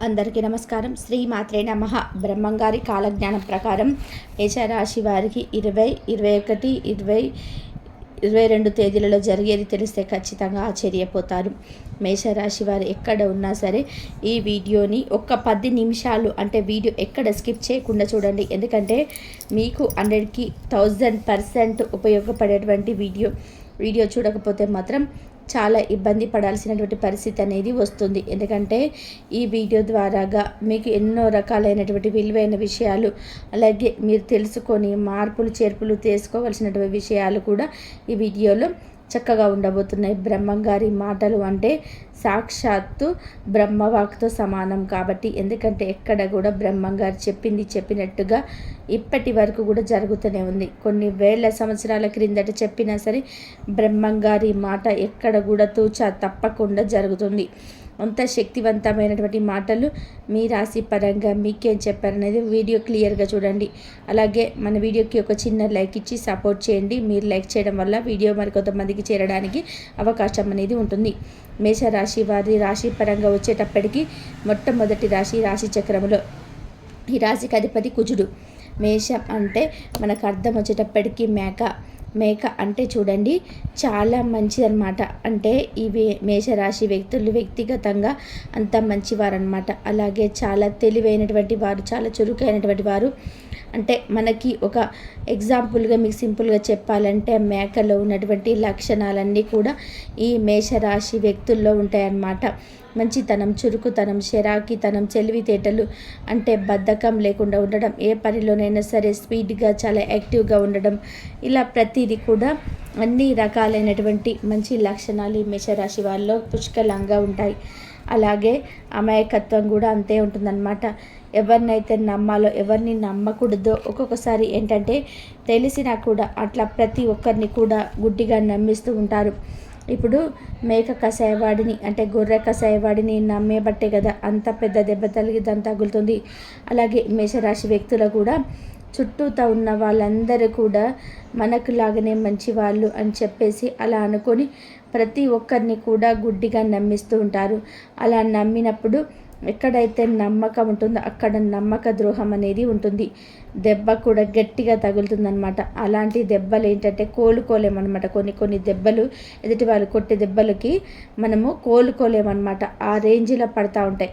అందరికీ నమస్కారం. శ్రీ మాత్రే నమః. బ్రహ్మంగారి కాలజ్ఞానం ప్రకారం మేషరాశి వారికి 20, 21, 20, 22 తేదీలలో జరిగేది తెలిస్తే ఖచ్చితంగా ఆశ్చర్యపోతారు. మేషరాశి వారు ఎక్కడ ఉన్నా సరే ఈ వీడియోని ఒక 10 నిమిషాలు అంటే వీడియో ఎక్కడ స్కిప్ చేయకుండా చూడండి. ఎందుకంటే మీకు 100కి 1000% ఉపయోగపడేటువంటి వీడియో చూడకపోతే మాత్రం చాలా ఇబ్బంది పడాల్సినటువంటి పరిస్థితి అనేది వస్తుంది. ఎందుకంటే ఈ వీడియో ద్వారాగా మీకు ఎన్నో రకాలైనటువంటి విలువైన విషయాలు, అలాగే మీరు తెలుసుకొని మార్పులు చేర్పులు చేసుకోవాల్సినటువంటి విషయాలు కూడా ఈ వీడియోలో చక్కగా ఉండబోతున్నాయి. బ్రహ్మంగారి మాటలు అంటే సాక్షాత్తు బ్రహ్మవాక్తో సమానం కాబట్టి, ఎందుకంటే ఎక్కడ కూడా బ్రహ్మంగారు చెప్పినట్టుగా ఇప్పటి వరకు కూడా జరుగుతూనే ఉంది. కొన్ని వేల సంవత్సరాల క్రిందట చెప్పినా సరే బ్రహ్మంగారి మాట ఎక్కడ కూడా తూచా తప్పకుండా జరుగుతుంది. అంత శక్తివంతమైనటువంటి మాటలు మీ రాశి పరంగా మీకేం చెప్పారనేది వీడియో క్లియర్గా చూడండి. అలాగే మన వీడియోకి ఒక చిన్న లైక్ ఇచ్చి సపోర్ట్ చేయండి. మీరు లైక్ చేయడం వల్ల వీడియో మరికొంతమందికి చేరడానికి అవకాశం అనేది ఉంటుంది. మేషరాశి వారి రాశి పరంగా వచ్చేటప్పటికి మొట్టమొదటి రాశి చక్రంలో ఈ రాశికి అధిపతి కుజుడు. మేషం అంటే మనకు అర్థం వచ్చేటప్పటికి మేక అంటే చూడండి చాలా మంచిదన్నమాట. అంటే ఇవి మేషరాశి వ్యక్తులు వ్యక్తిగతంగా అంత మంచివారనమాట. అలాగే చాలా తెలివైనటువంటి వారు, చాలా చురుకైనటువంటి వారు. అంటే మనకి ఒక ఎగ్జాంపుల్గా మీకు సింపుల్గా చెప్పాలంటే మేకలో ఉన్నటువంటి లక్షణాలన్నీ కూడా ఈ మేషరాశి వ్యక్తుల్లో ఉంటాయన్నమాట. మంచితనం, చురుకుతనం, శరాకితనం, తెలివితేటలు, అంటే బద్ధకం లేకుండా ఉండడం, ఏ పనిలోనైనా సరే స్పీడ్గా చాలా యాక్టివ్గా ఉండడం, ఇలా ప్రతిదీ కూడా అన్ని రకాలైనటువంటి మంచి లక్షణాలు ఈ మేషరాశి వాళ్ళలో పుష్కలంగా ఉంటాయి. అలాగే అమాయకత్వం కూడా అంతే ఉంటుందన్నమాట. ఎవరినైతే నమ్మాలో ఎవరిని నమ్మకూడదో ఒక్కొక్కసారి ఏంటంటే తెలిసినా కూడా అట్లా ప్రతి ఒక్కరిని కూడా గుడ్డిగా నమ్మిస్తూ ఉంటారు. ఇప్పుడు మేక కషాయవాడిని అంటే గొర్రె కషాయవాడిని నమ్మేబట్టే కదా అంత పెద్ద దెబ్బ తగులుతుంది. అలాగే మేషరాశి వ్యక్తులు కూడా చుట్టూతా ఉన్న వాళ్ళందరూ కూడా మనకు లాగానే మంచి వాళ్ళు అని చెప్పేసి అలా అనుకొని ప్రతి ఒక్కరిని కూడా గుడ్డిగా నమ్మిస్తూ ఉంటారు. అలా నమ్మినప్పుడు ఎక్కడైతే నమ్మకం ఉంటుందో అక్కడ నమ్మక ద్రోహం అనేది ఉంటుంది. దెబ్బ కూడా గట్టిగా తగులుతుందనమాట. అలాంటి దెబ్బలు ఏంటంటే కోలుకోలేమన్నమాట. కొన్ని దెబ్బలు ఎదుటి వాళ్ళు కొట్టే దెబ్బలకి మనము కోలుకోలేమన్నమాట. ఆ రేంజ్లో పడతా ఉంటాయి.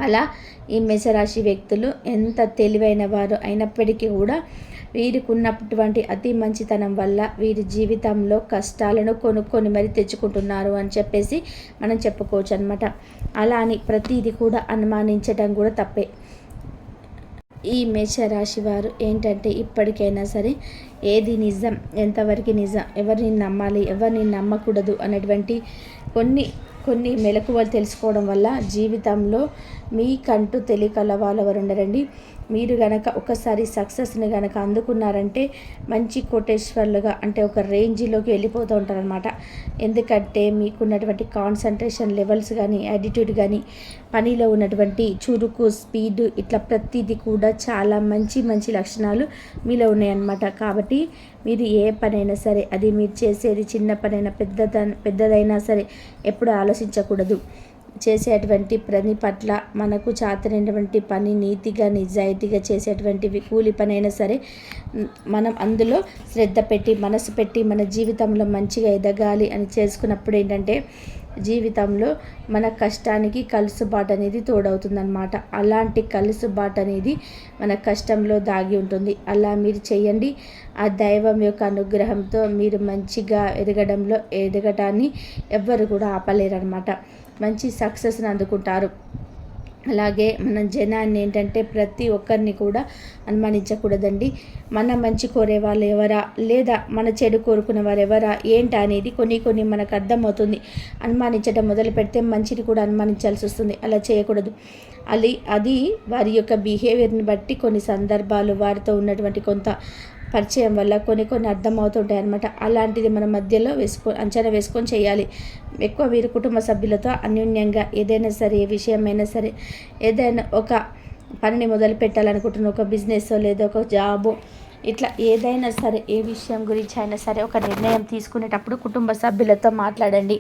అలా ఈ మేషరాశి వ్యక్తులు ఎంత తెలివైన వారు అయినప్పటికీ కూడా వీరికి ఉన్నటువంటి అతి మంచితనం వల్ల వీరి జీవితంలో కష్టాలను కొనుక్కొని మరి తెచ్చుకుంటున్నారు అని చెప్పేసి మనం చెప్పుకోవచ్చు అనమాట. అలా అని ప్రతిదీ కూడా అనుమానించడం కూడా తప్పే. ఈ మేషరాశి వారు ఏంటంటే ఇప్పటికైనా సరే ఏది నిజం, ఎంతవరకు నిజం, ఎవరిని నమ్మాలి, ఎవరిని నమ్మకూడదు అనేటువంటి కొన్ని మెలకువలు తెలుసుకోవడం వల్ల జీవితంలో మీకంటూ తెలియకల వాళ్ళు ఉండరండి. మీరు గనక ఒకసారి సక్సెస్ని గనక అందుకున్నారంటే మంచి కోటేశ్వర్లుగా అంటే ఒక రేంజ్లోకి వెళ్ళిపోతూ ఉంటారనమాట. ఎందుకంటే మీకున్నటువంటి కాన్సన్ట్రేషన్ లెవెల్స్ కానీ, యాటిట్యూడ్ కానీ, పనిలో ఉన్నటువంటి చురుకు, స్పీడ్, ఇట్లా ప్రతిదీ కూడా చాలా మంచి లక్షణాలు మీలో ఉన్నాయన్నమాట. కాబట్టి మీరు ఏ పనైనా సరే అది మీరు చేసేది చిన్న పనైనా పెద్దదైనా సరే ఎప్పుడు ఆలోచించకూడదు. చేసేటువంటి పని పట్ల మనకు చాతనైనటువంటి పని నీతిగా నిజాయితీగా చేసేటువంటి కూలి పని అయినా సరే మనం అందులో శ్రద్ధ పెట్టి మనసు పెట్టి మన జీవితంలో మంచిగా ఎదగాలి అని చేసుకున్నప్పుడు ఏంటంటే జీవితంలో మన కష్టానికి కలుసుబాటు అనేది తోడవుతుందన్నమాట. అలాంటి కలుసుబాటు అనేది మన కష్టంలో దాగి ఉంటుంది. అలా మీరు చేయండి. ఆ దైవం యొక్క అనుగ్రహంతో మీరు మంచిగా ఎదగటాన్ని ఎవ్వరు కూడా ఆపలేరన్నమాట. మంచి సక్సెస్ని అందుకుంటారు. అలాగే మన జనాన్ని ఏంటంటే ప్రతి ఒక్కరిని కూడా అనుమానించకూడదండి. మన మంచి కోరే వాళ్ళు ఎవరా, లేదా మన చెడు కోరుకునే వారు ఎవరా ఏంటి అనేది కొన్ని మనకు అర్థమవుతుంది. అనుమానించడం మొదలు పెడితే మంచిని కూడా అనుమానించాల్సి వస్తుంది. అలా చేయకూడదు. అది వారి యొక్క బిహేవియర్ని బట్టి కొన్ని సందర్భాలు వారితో ఉన్నటువంటి కొంత పరిచయం వల్ల కొన్ని అర్థమవుతుంటాయి అన్నమాట. అలాంటిది మన మధ్యలో అంచనా వేసుకొని చేయాలి. ఎక్కువ వీరి కుటుంబ సభ్యులతో అన్యోన్యంగా ఏదైనా సరే, ఏ విషయమైనా సరే, ఏదైనా ఒక పనిని మొదలు పెట్టాలనుకుంటున్న ఒక బిజినెస్ లేదా ఒక జాబు ఇట్లా ఏదైనా సరే, ఏ విషయం గురించి అయినా సరే ఒక నిర్ణయం తీసుకునేటప్పుడు కుటుంబ సభ్యులతో మాట్లాడండి.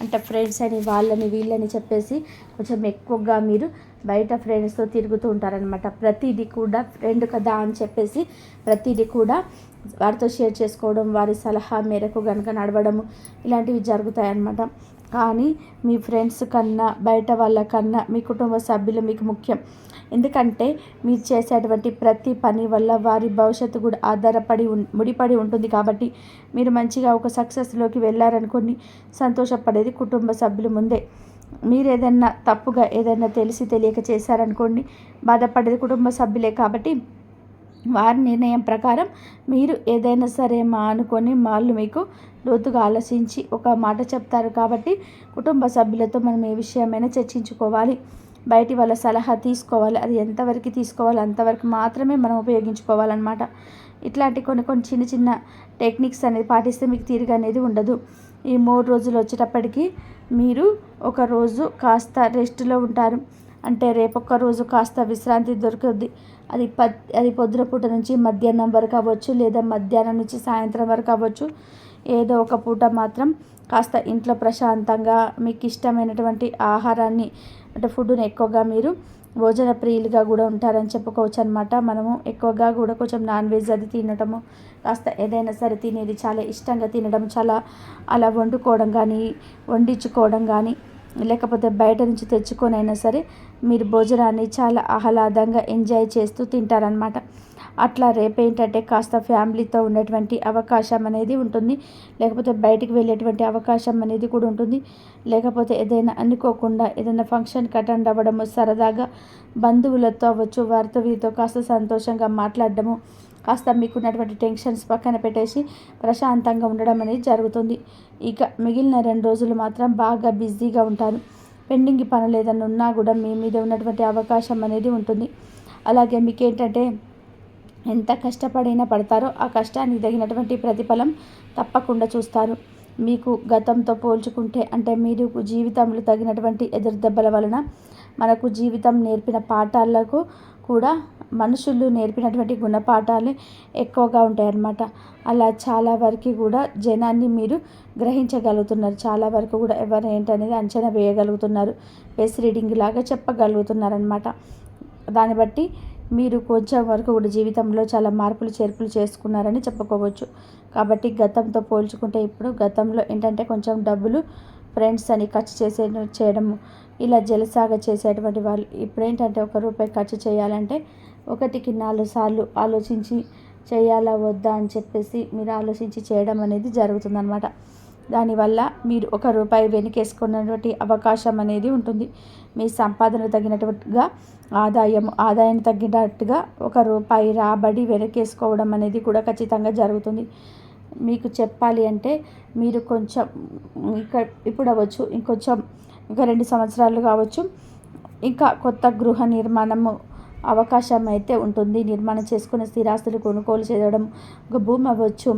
అంటే ఫ్రెండ్స్ అని వాళ్ళని వీళ్ళని చెప్పేసి కొంచెం ఎక్కువగా మీరు బయట ఫ్రెండ్స్తో తిరుగుతూ ఉంటారనమాట. ప్రతిదీ కూడా ఫ్రెండ్ కదా అని చెప్పేసి ప్రతిదీ కూడా వారితో షేర్ చేసుకోవడం, వారి సలహా మేరకు కనుక నడవడము ఇలాంటివి జరుగుతాయన్నమాట. కానీ మీ ఫ్రెండ్స్ కన్నా, బయట వాళ్ళ కన్నా మీ కుటుంబ సభ్యులు మీకు ముఖ్యం. ఎందుకంటే మీరు చేసేటువంటి ప్రతి పని వల్ల వారి భవిష్యత్తు కూడా ఆధారపడి ముడిపడి ఉంటుంది. కాబట్టి మీరు మంచిగా ఒక సక్సెస్లోకి వెళ్ళారనుకోండి, సంతోషపడేది కుటుంబ సభ్యులు ముందే. మీరు ఏదైనా తప్పుగా ఏదైనా తెలిసి తెలియక చేశారనుకోండి, బాధపడేది కుటుంబ సభ్యులే. కాబట్టి వారి నిర్ణయం ప్రకారం మీరు ఏదైనా సరే అనుకొని వాళ్ళు మీకు లోతుగా ఆలోచించి ఒక మాట చెప్తారు. కాబట్టి కుటుంబ సభ్యులతో మనం ఏ విషయమైనా చర్చించుకోవాలి, బయటి వాళ్ళ సలహా తీసుకోవాలి. అది ఎంతవరకు తీసుకోవాలి అంతవరకు మాత్రమే మనం ఉపయోగించుకోవాలన్నమాట. ఇట్లాంటి కొన్ని కొన్ని చిన్న చిన్న టెక్నిక్స్ అనేది పాటిస్తే మీకు తీరిక అనేది ఉండదు. ఈ 3 రోజులు వచ్చేటప్పటికి మీరు ఒకరోజు కాస్త రెస్ట్లో ఉంటారు. అంటే రేపొక్క రోజు కాస్త విశ్రాంతి దొరుకుద్ది. అది పొద్దున పూట నుంచి మధ్యాహ్నం వరకు అవ్వచ్చు, లేదా మధ్యాహ్నం నుంచి సాయంత్రం వరకు అవ్వచ్చు. ఏదో ఒక పూట మాత్రం కాస్త ఇంట్లో ప్రశాంతంగా మీకు ఇష్టమైనటువంటి ఆహారాన్ని, అంటే ఫుడ్ని ఎక్కువగా మీరు భోజన ప్రియులుగా కూడా ఉంటారని చెప్పుకోవచ్చు అనమాట. మనము ఎక్కువగా కూడా కొంచెం నాన్ వెజ్ అది తినటము, కాస్త ఏదైనా సరే తినేది చాలా ఇష్టంగా తినడం, చాలా అలా వండించుకోవడం కానీ లేకపోతే బయట నుంచి తెచ్చుకొని అయినా సరే మీరు భోజనాన్ని చాలా ఆహ్లాదంగా ఎంజాయ్ చేస్తూ తింటారనమాట. అట్లా రేపేంటంటే కాస్త ఫ్యామిలీతో ఉన్నటువంటి అవకాశం అనేది ఉంటుంది, లేకపోతే బయటికి వెళ్ళేటువంటి అవకాశం అనేది కూడా ఉంటుంది. లేకపోతే ఏదైనా అనుకోకుండా ఏదైనా ఫంక్షన్కి అటెండ్ అవ్వడము, సరదాగా బంధువులతో అవ్వచ్చు, వారితో వీరితో కాస్త సంతోషంగా మాట్లాడడము, కాస్త మీకున్నటువంటి టెన్షన్స్ పక్కన పెట్టేసి ప్రశాంతంగా ఉండడం అనేది జరుగుతుంది. ఇక మిగిలిన 2 రోజులు మాత్రం బాగా బిజీగా ఉంటారు. పెండింగ్ పనులు ఏదైనా ఉన్నా కూడా మీ మీద ఉన్నటువంటి అవకాశం అనేది ఉంటుంది. అలాగే మీకేంటంటే ఎంత కష్టపడినా పడతారో ఆ కష్టానికి తగినటువంటి ప్రతిఫలం తప్పకుండా చూస్తారు. మీకు గతంతో పోల్చుకుంటే, అంటే మీరు జీవితంలో తగినటువంటి ఎదురు దెబ్బల వలన మనకు జీవితం నేర్పిన పాఠాలకు కూడా మనుషులు నేర్పినటువంటి గుణపాఠాలే ఎక్కువగా ఉంటాయన్నమాట. అలా చాలా వరకు కూడా జనాన్ని మీరు గ్రహించగలుగుతున్నారు. చాలా వరకు కూడా ఎవరు ఏంటనేది అంచనా వేయగలుగుతున్నారు. ఫేస్ రీడింగ్ లాగా చెప్పగలుగుతున్నారనమాట. దాన్ని బట్టి మీరు కొంచెం వరకు కూడా జీవితంలో చాలా మార్పులు చేర్పులు చేసుకున్నారని చెప్పుకోవచ్చు. కాబట్టి గతంతో పోల్చుకుంటే ఇప్పుడు గతంలో ఏంటంటే కొంచెం డబ్బులు ఫ్రెండ్స్ అని ఖర్చు చేయడము, ఇలా జలసాగా చేసేటువంటి వాళ్ళు ఇప్పుడు ఏంటంటే ₹1 ఖర్చు చేయాలంటే 1కి 4 సార్లు ఆలోచించి చేయాలా వద్దా అని చెప్పేసి మీరు ఆలోచించి చేయడం అనేది జరుగుతుందన్నమాట. దానివల్ల మీరు ₹1 వెనకేసుకున్నటువంటి అవకాశం అనేది ఉంటుంది. మీ సంపాదన తగినట్టుగా ఆదాయం తగ్గినట్టుగా ₹1 రాబడి వెనకేసుకోవడం అనేది కూడా ఖచ్చితంగా జరుగుతుంది. మీకు చెప్పాలి అంటే మీరు కొంచెం ఇప్పుడు అవ్వచ్చు, ఇంకా 2 సంవత్సరాలు కావచ్చు, ఇంకా కొత్త గృహ నిర్మాణము అవకాశం అయితే ఉంటుంది. నిర్మాణం చేసుకునే స్థిరాస్తులు కొనుగోలు చేయడం, ఒక భూమి అవ్వచ్చు,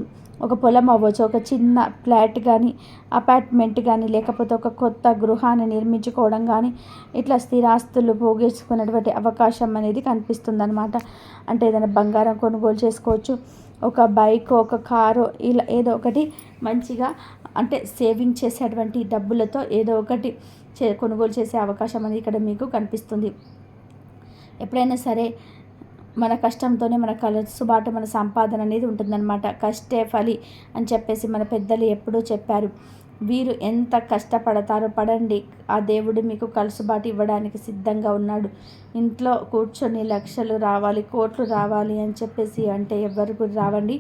ఒక పొలం అవ్వచ్చు, ఒక చిన్న ఫ్లాట్ కానీ అపార్ట్మెంట్ కానీ, లేకపోతే ఒక కొత్త గృహాన్ని నిర్మించుకోవడం కానీ, ఇట్లా స్థిరాస్తులు పోగేసుకునేటువంటి అవకాశం అనేది కనిపిస్తుంది అనమాట. అంటే ఏదైనా బంగారం కొనుగోలు చేసుకోవచ్చు, ఒక బైక్, ఒక కారు, ఇలా ఏదో ఒకటి మంచిగా అంటే సేవింగ్ చేసేటువంటి డబ్బులతో ఏదో ఒకటి కొనుగోలు చేసే అవకాశం అనేది ఇక్కడ మీకు కనిపిస్తుంది. ఎప్పుడైనా సరే మన కష్టంతోనే మన కలసుబాటు, మన సంపాదన అనేది ఉంటుందన్నమాట. కష్టే ఫలి అని చెప్పేసి మన పెద్దలు ఎప్పుడూ చెప్పారు. వీరు ఎంత కష్టపడతారో పడండి, ఆ దేవుడు మీకు కలుసుబాటు ఇవ్వడానికి సిద్ధంగా ఉన్నాడు. ఇంట్లో కూర్చొని లక్షలు రావాలి, కోట్లు రావాలి అని చెప్పేసి అంటే ఎవ్వరు కూడా రావండి.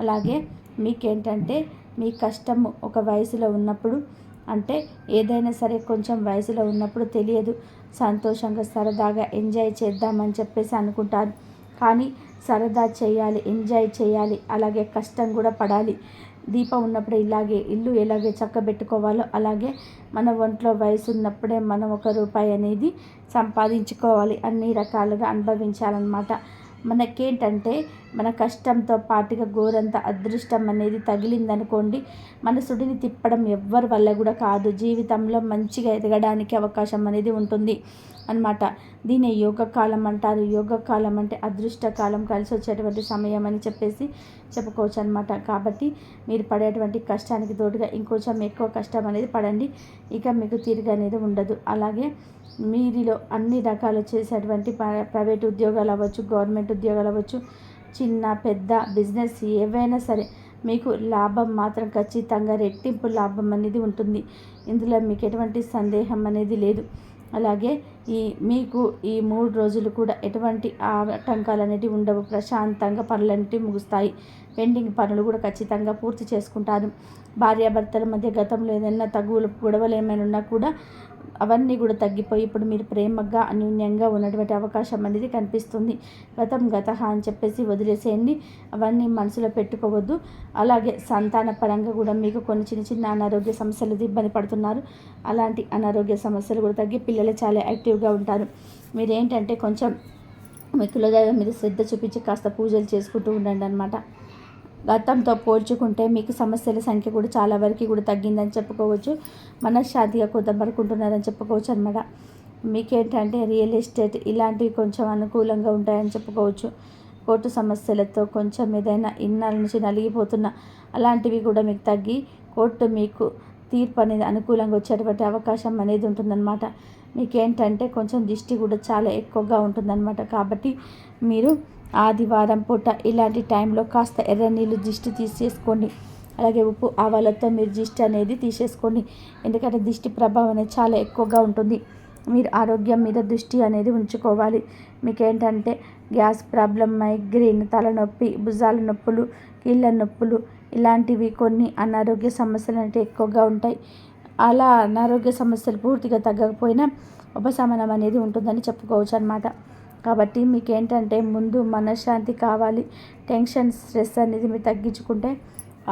అలాగే మీకేంటంటే మీ కష్టము ఒక వయసులో ఉన్నప్పుడు, అంటే ఏదైనా సరే కొంచెం వయసులో ఉన్నప్పుడు తెలియదు, సంతోషంగా సరదాగా ఎంజాయ్ చేద్దామని చెప్పేసి అనుకుంటారు. కానీ సరదా చేయాలి, ఎంజాయ్ చేయాలి, అలాగే కష్టం కూడా పడాలి. దీపం ఉన్నప్పుడే ఇల్లు ఎలాగే చక్కబెట్టుకోవాలో అలాగే మన ఒంట్లో వయసు ఉన్నప్పుడే మనం ₹1 అనేది సంపాదించుకోవాలి, అన్ని రకాలుగా అనుభవించాలన్నమాట. మనకేంటంటే మన కష్టంతో పాటుగా గోరంత అదృష్టం అనేది తగిలిందనుకోండి, మన సుడిని తిప్పడం ఎవ్వరి వల్ల కూడా కాదు. జీవితంలో మంచిగా ఎదగడానికి అవకాశం అనేది ఉంటుంది అన్నమాట. దీన్ని యోగకాలం అంటారు. యోగకాలం అంటే అదృష్టకాలం, కలిసి వచ్చేటువంటి సమయం అని చెప్పుకోవచ్చు అనమాట. కాబట్టి మీరు పడేటువంటి కష్టానికి తోడుగా ఇంకొంచెం ఎక్కువ కష్టం అనేది పడండి. ఇక మీకు తీరిక అనేది ఉండదు. అలాగే మీరిలో అన్ని రకాలు చేసేటువంటి ప్రైవేట్ ఉద్యోగాలు అవ్వచ్చు, గవర్నమెంట్ ఉద్యోగాలు అవ్వచ్చు, చిన్న పెద్ద బిజినెస్ ఏవైనా సరే మీకు లాభం మాత్రం ఖచ్చితంగా రెట్టింపు లాభం అనేది ఉంటుంది. ఇందులో మీకు ఎటువంటి సందేహం అనేది లేదు. అలాగే మీకు ఈ 3 రోజులు కూడా ఎటువంటి ఆటంకాలు అనేవి ఉండవు. ప్రశాంతంగా పనులన్నిటి ముగుస్తాయి. పెండింగ్ పనులు కూడా ఖచ్చితంగా పూర్తి చేసుకుంటారు. భార్యాభర్తల మధ్య గతంలో ఏదైనా తగువులు గొడవలు ఏమైనా ఉన్నా కూడా అవన్నీ కూడా తగ్గిపోయి ఇప్పుడు మీరు ప్రేమగా అన్యోన్యంగా ఉన్నటువంటి అవకాశం అనేది కనిపిస్తుంది. గతం అని చెప్పేసి వదిలేసేయండి. అవన్నీ మనసులో పెట్టుకోవద్దు. అలాగే సంతాన పరంగా కూడా మీకు కొన్ని చిన్న అనారోగ్య సమస్యలు ఇబ్బంది పడుతున్నారు. అలాంటి అనారోగ్య సమస్యలు కూడా తగ్గి పిల్లలు చాలా యాక్టివ్గా ఉంటారు. మీరేంటంటే కొంచెం మీ కులదైవం మీద శ్రద్ధ చూపించి కాస్త పూజలు చేసుకుంటూ ఉండండి అన్నమాట. గతంతో పోల్చుకుంటే మీకు సమస్యల సంఖ్య కూడా చాలా వరకు కూడా తగ్గిందని చెప్పుకోవచ్చు. మనశ్శాంతిగా కొంతవరకు ఉంటున్నారని చెప్పుకోవచ్చు అనమాట. మీకేంటంటే రియల్ ఎస్టేట్ ఇలాంటివి కొంచెం అనుకూలంగా ఉంటాయని చెప్పుకోవచ్చు. కోర్టు సమస్యలతో కొంచెం ఏదైనా ఇన్నాళ్ళ నుంచి నలిగిపోతున్న అలాంటివి కూడా మీకు తగ్గి కోర్టు మీకు తీర్పు అనేది అనుకూలంగా వచ్చేటువంటి అవకాశం అనేది ఉంటుందన్నమాట. మీకేంటంటే కొంచెం దిష్టి కూడా చాలా ఎక్కువగా ఉంటుందన్నమాట. కాబట్టి మీరు ఆదివారం పూట ఇలాంటి టైంలో కాస్త ఎర్ర నీళ్ళు దిష్టి తీసేసుకోండి. అలాగే ఉప్పు ఆవాలతో మీరు దిష్టి అనేది తీసేసుకోండి. ఎందుకంటే దిష్టి ప్రభావం అనేది చాలా ఎక్కువగా ఉంటుంది. మీరు ఆరోగ్యం మీద దృష్టి అనేది ఉంచుకోవాలి. మీకేంటంటే గ్యాస్ ప్రాబ్లం, మైగ్రేన్, తలనొప్పి, భుజాల నొప్పులు, కీళ్ళ నొప్పులు ఇలాంటివి కొన్ని అనారోగ్య సమస్యలు అంటే ఎక్కువగా ఉంటాయి. అలా అనారోగ్య సమస్యలు పూర్తిగా తగ్గకపోయినా ఉపశమనం అనేది ఉంటుందని చెప్పుకోవచ్చు అన్నమాట. కాబట్టి మీకేంటంటే ముందు మనశ్శాంతి కావాలి. టెన్షన్, స్ట్రెస్ అనేది మీరు తగ్గించుకుంటే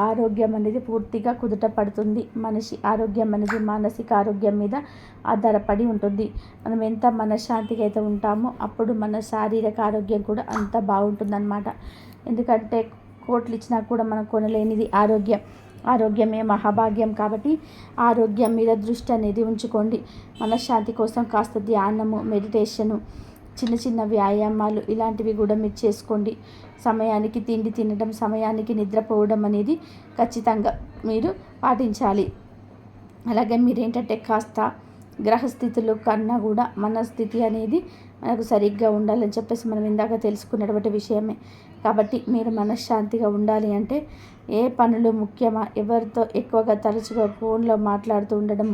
ఆరోగ్యం అనేది పూర్తిగా కుదుట పడుతుంది. మనిషి ఆరోగ్యం అనేది మానసిక ఆరోగ్యం మీద ఆధారపడి ఉంటుంది. మనం ఎంత మనశ్శాంతిగా అయితే ఉంటామో అప్పుడు మన శారీరక ఆరోగ్యం కూడా అంత బాగుంటుందన్నమాట. ఎందుకంటే కోట్లు ఇచ్చినా కూడా మనం కొనలేనిది ఆరోగ్యం. ఆరోగ్యమే మహాభాగ్యం. కాబట్టి ఆరోగ్యం మీద దృష్టి అనేది ఉంచుకోండి. మనశ్శాంతి కోసం కాస్త ధ్యానము, మెడిటేషను, చిన్న వ్యాయామాలు ఇలాంటివి కూడా మీరు చేసుకోండి. సమయానికి తిండి తినడం, సమయానికి నిద్రపోవడం అనేది ఖచ్చితంగా మీరు పాటించాలి. అలాగే మీరేంటంటే కాస్త గ్రహస్థితులు కన్నా కూడా మన స్థితి అనేది మనకు సరిగ్గా ఉండాలని చెప్పేసి మనం ఇందాక తెలుసుకున్నటువంటి విషయమే. కాబట్టి మీరు మనశ్శాంతిగా ఉండాలి అంటే ఏ పనులు ముఖ్యమా, ఎవరితో ఎక్కువగా తరచుగా ఫోన్లో మాట్లాడుతూ ఉండడం,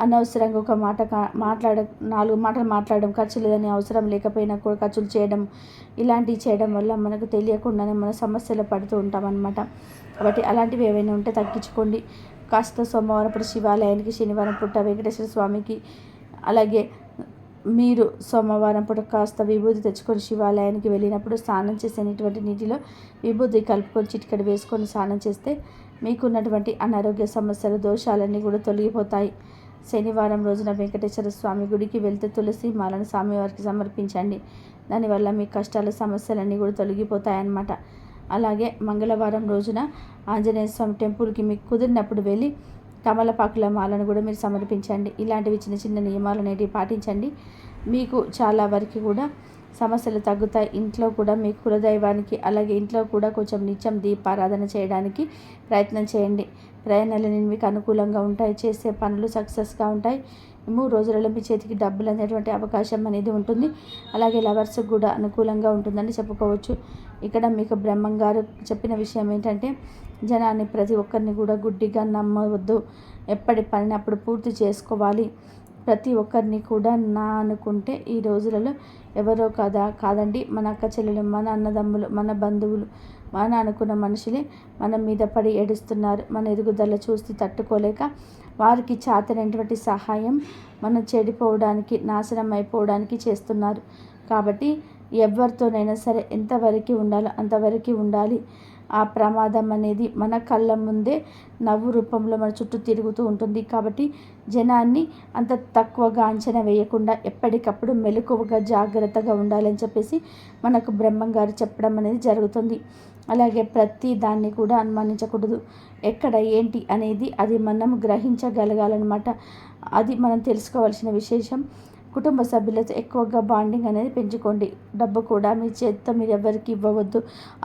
అనవసరంగా ఒక మాట 4 మాటలు మాట్లాడడం, ఖర్చు లేదని అవసరం లేకపోయినా కూడా ఖర్చులు చేయడం, ఇలాంటివి చేయడం వల్ల మనకు తెలియకుండానే మన సమస్యలు పడుతూ ఉంటామన్నమాట. కాబట్టి అలాంటివి ఏవైనా ఉంటే తగ్గించుకోండి. కాస్త సోమవారం పూట శివాలయానికి, శనివారం పూట వెంకటేశ్వర స్వామికి, అలాగే మీరు సోమవారం పూట కాస్త విభూతి తెచ్చుకొని శివాలయానికి వెళ్ళినప్పుడు స్నానం చేసేటువంటి నీటిలో విభూతి కలుపుకొని చిటికెడు వేసుకొని స్నానం చేస్తే మీకున్నటువంటి అనారోగ్య సమస్యలు, దోషాలన్నీ కూడా తొలగిపోతాయి. శనివారం రోజున వెంకటేశ్వర స్వామి గుడికి వెళ్తే తులసి మాలను స్వామివారికి సమర్పించండి. దానివల్ల మీ కష్టాలు, సమస్యలన్నీ కూడా తొలగిపోతాయన్నమాట. అలాగే మంగళవారం రోజున ఆంజనేయ స్వామి టెంపుల్కి మీకు కుదిరినప్పుడు వెళ్ళి తమలపాకుల మాలను కూడా మీరు సమర్పించండి. ఇలాంటివి చిన్న నియమాలు అనేవి పాటించండి. మీకు చాలా వరకు కూడా సమస్యలు తగ్గుతాయి. ఇంట్లో కూడా మీ కులదైవానికి, అలాగే ఇంట్లో కూడా కొంచెం నిత్యం దీపారాధన చేయడానికి ప్రయత్నం చేయండి. ప్రయాణాలు మీకు అనుకూలంగా ఉంటాయి. చేసే పనులు సక్సెస్గా ఉంటాయి. 3 రోజులలో మీ చేతికి డబ్బులు అనేటువంటి అవకాశం అనేది ఉంటుంది. అలాగే లవర్స్కి కూడా అనుకూలంగా ఉంటుందని చెప్పుకోవచ్చు. ఇక్కడ మీకు బ్రహ్మంగారు చెప్పిన విషయం ఏంటంటే జనాన్ని, ప్రతి ఒక్కరిని కూడా గుడ్డిగా నమ్మవద్దు. ఎప్పటి పనిని అప్పుడు పూర్తి చేసుకోవాలి. ప్రతి ఒక్కరిని కూడా నా అనుకుంటే ఈ రోజులలో ఎవరో కాదండి, మన అక్క చెల్లెలు, మన అన్నదమ్ములు, మన బంధువులు, మన అనుకున్న మనుషులే మన మీద పడి ఏడుస్తున్నారు. మన ఎదుగుదల చూసి తట్టుకోలేక వారికి చేతనైనటువంటి సహాయం మనం చెడిపోవడానికి, నాశనం అయిపోవడానికి చేస్తున్నారు. కాబట్టి ఎవరితోనైనా సరే ఎంతవరకు ఉండాలో అంతవరకు ఉండాలి. ఆ ప్రమాదం అనేది మన కళ్ళ ముందే నవ్వు రూపంలో మన చుట్టూ తిరుగుతూ ఉంటుంది. కాబట్టి జనాన్ని అంత తక్కువగా అంచనా వేయకుండా ఎప్పటికప్పుడు మెలకువగా జాగ్రత్తగా ఉండాలని చెప్పేసి మనకు బ్రహ్మంగారు చెప్పడం అనేది జరుగుతుంది. అలాగే ప్రతి దాన్ని కూడా అనుమానించకూడదు. ఎక్కడ ఏంటి అనేది అది మనం గ్రహించగలగాలన్నమాట. అది మనం తెలుసుకోవాల్సిన విశేషం. కుటుంబ సభ్యులతో ఎక్కువగా బాండింగ్ అనేది పెంచుకోండి. డబ్బు కూడా మీ చేతితో మీరు ఎవరికి ఇవ్వవద్దు.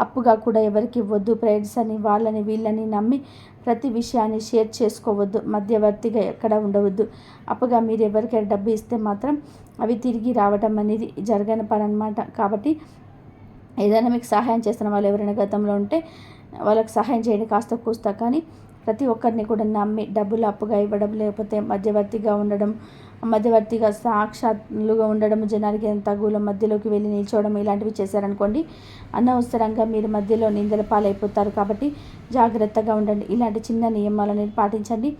అప్పుగా కూడా ఎవరికి ఇవ్వద్దు. ఫ్రెండ్స్ అని వాళ్ళని వీళ్ళని నమ్మి ప్రతి విషయాన్ని షేర్ చేసుకోవద్దు. మధ్యవర్తిగా ఎక్కడ ఉండవద్దు. అప్పుగా మీరు ఎవరికైనా డబ్బు ఇస్తే మాత్రం అవి తిరిగి రావడం అనేది జరగని పని అన్నమాట. కాబట్టి ఏదైనా మీకు సహాయం చేస్తున్న వాళ్ళు ఎవరైనా గతంలో ఉంటే వాళ్ళకి సహాయం చేయండి కాస్త కూస్తా. కానీ ప్రతి ఒక్కరిని కూడా నమ్మి డబ్బులు అప్పుగా ఇవ్వడం, లేకపోతే మధ్యవర్తిగా సాక్షాత్లుగా ఉండడం, జనాలకి తగుల మధ్యలోకి వెళ్ళి నిల్చోవడం ఇలాంటివి చేశారనుకోండి, అనవసరంగా మీరు మధ్యలో నిందల పాలైపోతారు. కాబట్టి జాగ్రత్తగా ఉండండి. ఇలాంటి చిన్న నియమాలను పాటించండి.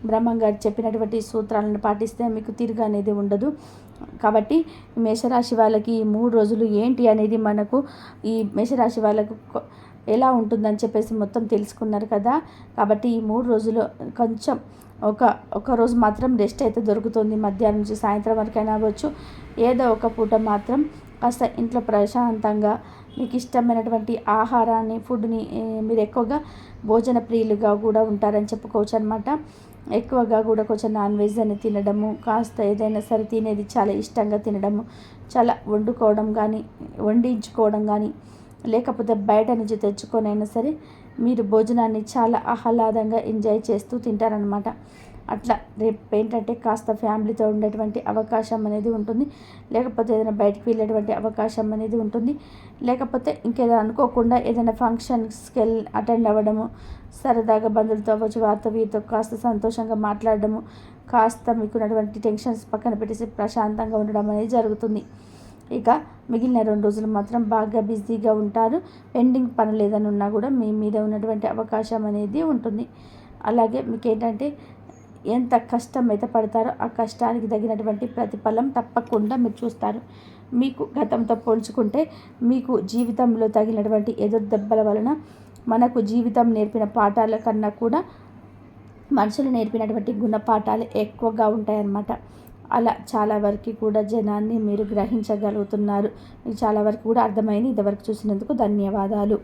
బ్రహ్మంగారు చెప్పినటువంటి సూత్రాలను పాటిస్తే మీకు తిరుగు అనేది ఉండదు. కాబట్టి మేషరాశి వాళ్ళకి ఈ 3 రోజులు ఏంటి అనేది మనకు ఈ మేషరాశి వాళ్ళకు ఎలా ఉంటుందని చెప్పేసి మొత్తం తెలుసుకున్నారు కదా. కాబట్టి ఈ 3 రోజులు కొంచెం ఒక రోజు మాత్రం రెస్ట్ అయితే దొరుకుతుంది. మధ్యాహ్నం నుంచి సాయంత్రం వరకైనా అవ్వచ్చు. ఏదో ఒక పూట మాత్రం కాస్త ఇంట్లో ప్రశాంతంగా మీకు ఇష్టమైనటువంటి ఆహారాన్ని, ఫుడ్ని మీరు ఎక్కువగా భోజన ప్రియులుగా కూడా ఉంటారని చెప్పుకోవచ్చు అనమాట. ఎక్కువగా కూడా కొంచెం నాన్ వెజ్ అని తినడము, కాస్త ఏదైనా సరే తినేది చాలా ఇష్టంగా తినడము, చాలా వండించుకోవడం కానీ లేకపోతే బయట నుంచి తెచ్చుకొనైనా సరే మీరు భోజనాన్ని చాలా ఆహ్లాదంగా ఎంజాయ్ చేస్తూ తింటారనమాట. అట్లా రేపు ఏంటంటే కాస్త ఫ్యామిలీతో ఉండేటువంటి అవకాశం అనేది ఉంటుంది. లేకపోతే ఏదైనా బయటికి వెళ్ళేటువంటి అవకాశం అనేది ఉంటుంది. లేకపోతే ఇంకేదైనా అనుకోకుండా ఏదైనా ఫంక్షన్స్కి అటెండ్ అవ్వడము, సరదాగా బంధువులతో అవ్వచ్చు, వారితో వీరితో కాస్త సంతోషంగా మాట్లాడడము, కాస్త మీకున్నటువంటి టెన్షన్స్ పక్కన పెట్టేసి ప్రశాంతంగా ఉండడం అనేది జరుగుతుంది. ఇక మిగిలిన 2 రోజులు మాత్రం బాగా బిజీగా ఉంటారు. పెండింగ్ పనులు ఏదైనా ఉన్నా కూడా మీ మీద ఉన్నటువంటి అవకాశం అనేది ఉంటుంది. అలాగే మీకు ఏంటంటే ఎంత కష్టం అయితే పడతారో ఆ కష్టానికి తగినటువంటి ప్రతిఫలం తప్పకుండా మీరు చూస్తారు. మీకు గతంతో పోల్చుకుంటే మీకు జీవితంలో తగినటువంటి ఎదురు దెబ్బల వలన మనకు జీవితం నేర్పిన పాఠాల కన్నా కూడా మనుషులు నేర్పినటువంటి గుణపాఠాలు ఎక్కువగా ఉంటాయన్నమాట. అలా చాలా వరకు కూడా జనాన్ని మీరు గ్రహించగలుగుతున్నారు. మీకు చాలా వరకు కూడా అర్థమైంది. ఇంతవరకు చూసినందుకు ధన్యవాదాలు.